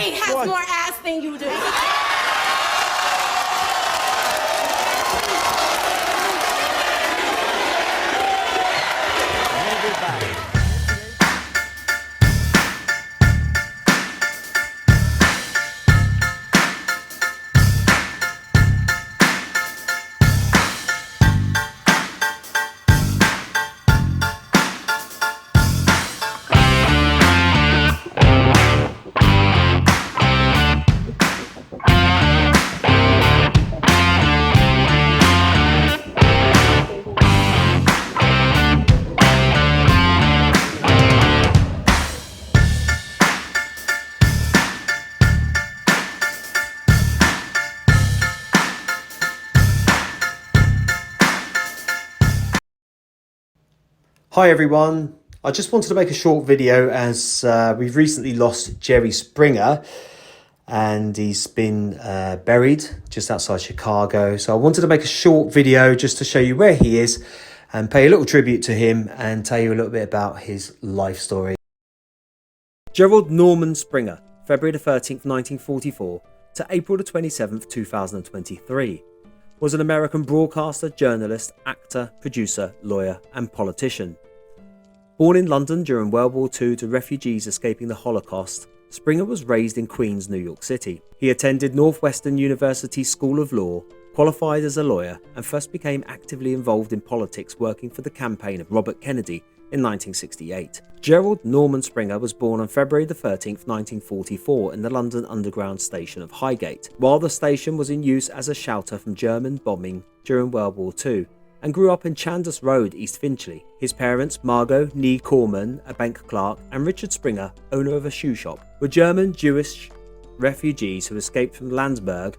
Jerry has more ass than you do. Hi everyone, I just wanted to make a short video as we've recently lost Jerry Springer and he's been buried just outside Chicago. So I wanted to make a short video just to show you where he is and pay a little tribute to him and tell you a little bit about his life story. Gerald Norman Springer, February the 13th, 1944 to April the 27th, 2023. Was an American broadcaster, journalist, actor, producer, lawyer and politician. Born in London during World War II to refugees escaping the Holocaust, Springer was raised in Queens, New York City. He attended Northwestern University School of Law, qualified as a lawyer and first became actively involved in politics working for the campaign of Robert Kennedy in 1968. Gerald Norman Springer was born on February the 13th, 1944 in the London Underground station of Highgate, while the station was in use as a shelter from German bombing during World War II, and grew up in Chandos Road, East Finchley. His parents, Margot Nee Corman, a bank clerk, and Richard Springer, owner of a shoe shop, were German Jewish refugees who escaped from Landsberg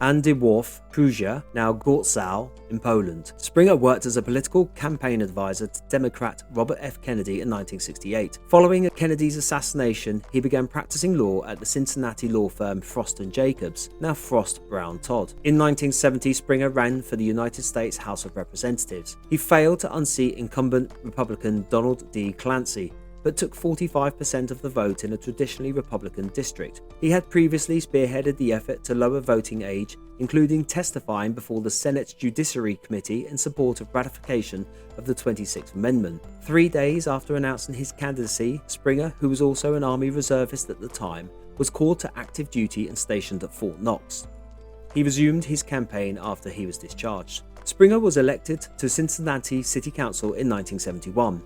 and De Wharf, Prussia, now Gorzow, in Poland. Springer worked as a political campaign advisor to Democrat Robert F. Kennedy in 1968. Following Kennedy's assassination, he began practicing law at the Cincinnati law firm Frost & Jacobs, now Frost Brown Todd. In 1970, Springer ran for the United States House of Representatives. He failed to unseat incumbent Republican Donald D. Clancy, but took 45% of the vote in a traditionally Republican district. He had previously spearheaded the effort to lower voting age, including testifying before the Senate's Judiciary Committee in support of ratification of the 26th Amendment. 3 days after announcing his candidacy, Springer, who was also an Army reservist at the time, was called to active duty and stationed at Fort Knox. He resumed his campaign after he was discharged. Springer was elected to Cincinnati City Council in 1971.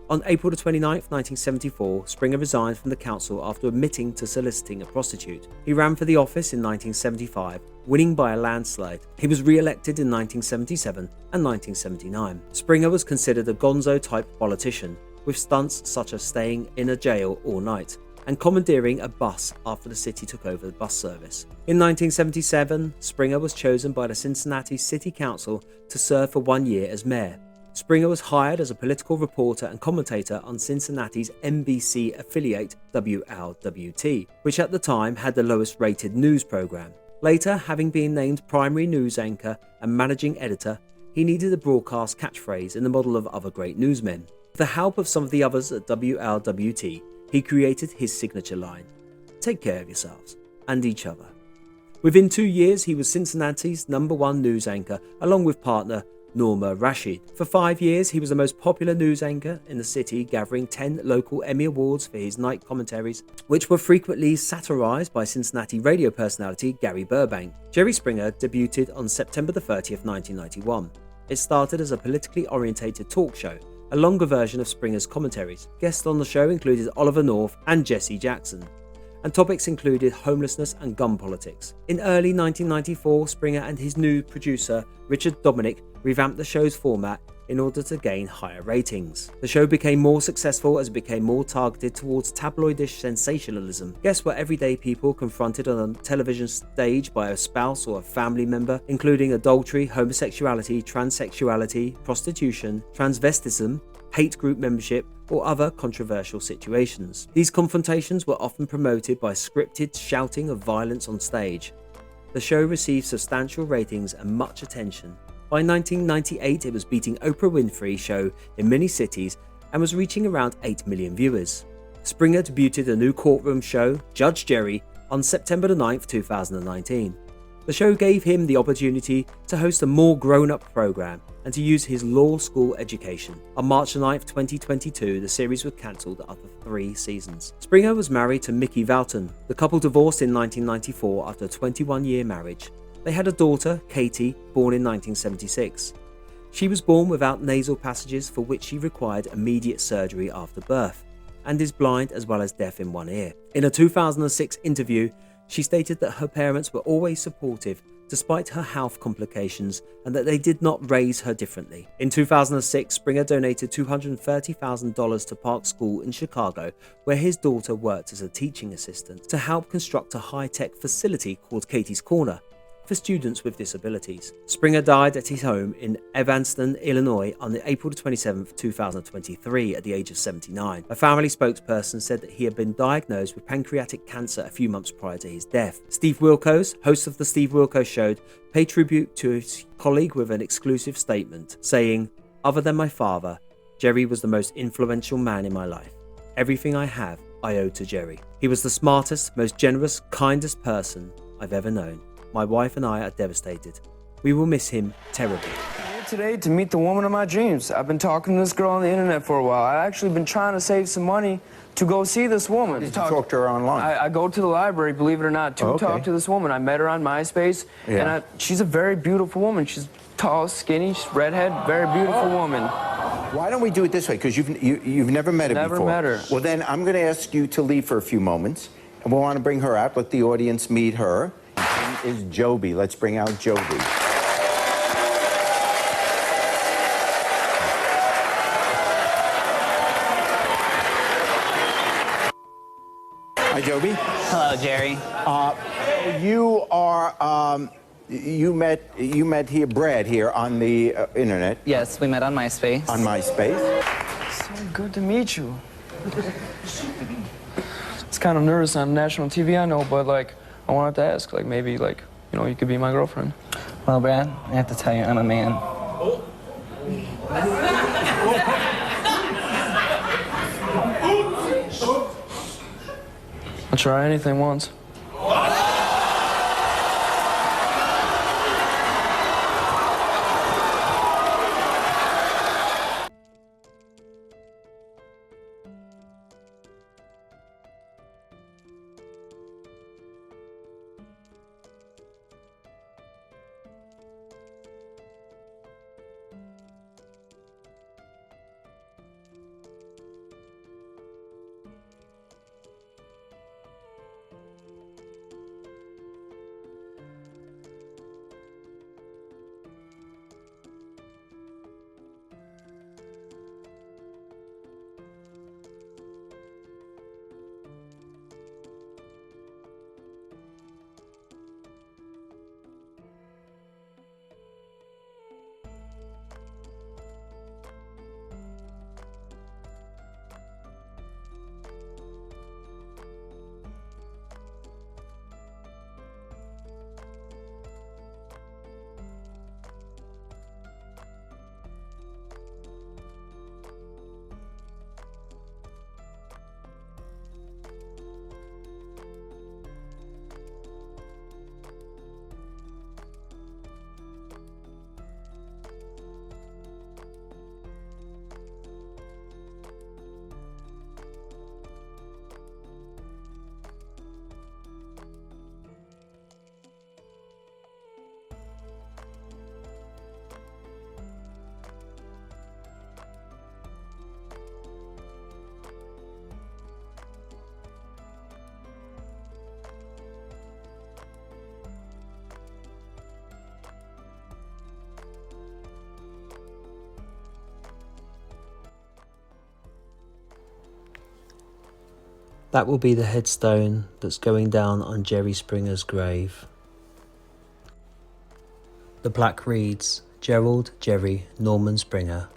On April 29, 1974, Springer resigned from the council after admitting to soliciting a prostitute. He ran for the office in 1975, winning by a landslide. He was re-elected in 1977 and 1979. Springer was considered a gonzo-type politician, with stunts such as staying in a jail all night and commandeering a bus after the city took over the bus service. In 1977, Springer was chosen by the Cincinnati City Council to serve for 1 year as mayor. Springer was hired as a political reporter and commentator on Cincinnati's NBC affiliate WLWT, which at the time had the lowest rated news program. Later, having been named primary news anchor and managing editor, he needed a broadcast catchphrase in the model of other great newsmen. With the help of some of the others at WLWT, he created his signature line, "Take care of yourselves and each other." Within 2 years, he was Cincinnati's #1 news anchor, along with partner Norma Rashid. For 5 years, he was the most popular news anchor in the city, gathering 10 local Emmy Awards for his night commentaries, which were frequently satirized by Cincinnati radio personality Gary Burbank. Jerry Springer debuted on September 30th, 1991. It started as a politically orientated talk show, a longer version of Springer's commentaries. Guests on the show included Oliver North and Jesse Jackson, and topics included homelessness and gun politics. In early 1994, Springer and his new producer, Richard Dominic, revamped the show's format in order to gain higher ratings. The show became more successful as it became more targeted towards tabloidish sensationalism. Guests were everyday people confronted on a television stage by a spouse or a family member, including adultery, homosexuality, transsexuality, prostitution, transvestism, hate group membership, or other controversial situations. These confrontations were often promoted by scripted shouting of violence on stage. The show received substantial ratings and much attention. By 1998, it was beating Oprah Winfrey's show in many cities and was reaching around 8 million viewers. Springer debuted a new courtroom show, Judge Jerry, on September 9, 2019. The show gave him the opportunity to host a more grown-up program and to use his law school education. On March 9, 2022, the series was cancelled after 3 seasons. Springer was married to Mickey Valton. The couple divorced in 1994 after a 21-year marriage. They had a daughter, Katie, born in 1976. She was born without nasal passages, for which she required immediate surgery after birth, and is blind as well as deaf in one ear. In a 2006 interview, she stated that her parents were always supportive despite her health complications and that they did not raise her differently. In 2006, Springer donated $230,000 to Park School in Chicago, where his daughter worked as a teaching assistant, to help construct a high-tech facility called Katie's Corner for students with disabilities. Springer died at his home in Evanston, Illinois on April 27, 2023 at the age of 79. A family spokesperson said that he had been diagnosed with pancreatic cancer a few months prior to his death. Steve Wilkos, host of The Steve Wilkos Show, paid tribute to his colleague with an exclusive statement, saying, "Other than my father, Jerry was the most influential man in my life. Everything I have, I owe to Jerry. He was the smartest, most generous, kindest person I've ever known. My wife and I are devastated. We will miss him terribly." I'm here today to meet the woman of my dreams. I've been talking to this girl on the internet for a while. I've actually been trying to save some money to go see this woman. You talk to her online? I go to the library, believe it or not, to talk to this woman. I met her on MySpace, and she's a very beautiful woman. She's tall, skinny, she's redhead, very beautiful woman. Why don't we do it this way? Because you've never met her before. Never met her. Well, then I'm going to ask you to leave for a few moments, and we'll want to bring her out, let the audience meet her. Is Joby. Let's bring out Joby. Hi, Joby. Hello, Jerry. You are, you met here, Brad, here on the internet. Yes, we met on MySpace. On MySpace. So good to meet you. It's kind of nervous on national TV, I know, but, like, I wanted to ask, like, maybe, like, you know, you could be my girlfriend. Well, Brad, I have to tell you, I'm a man. I'll try anything once. That will be the headstone that's going down on Jerry Springer's grave. The plaque reads, Gerald Jerry Norman Springer,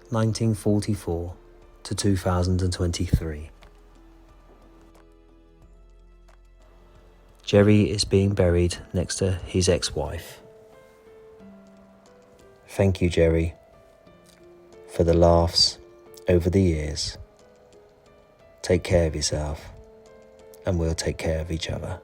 1944 to 2023. Jerry is being buried next to his ex-wife. Thank you, Jerry, for the laughs over the years. take care of yourself, and we'll take care of each other.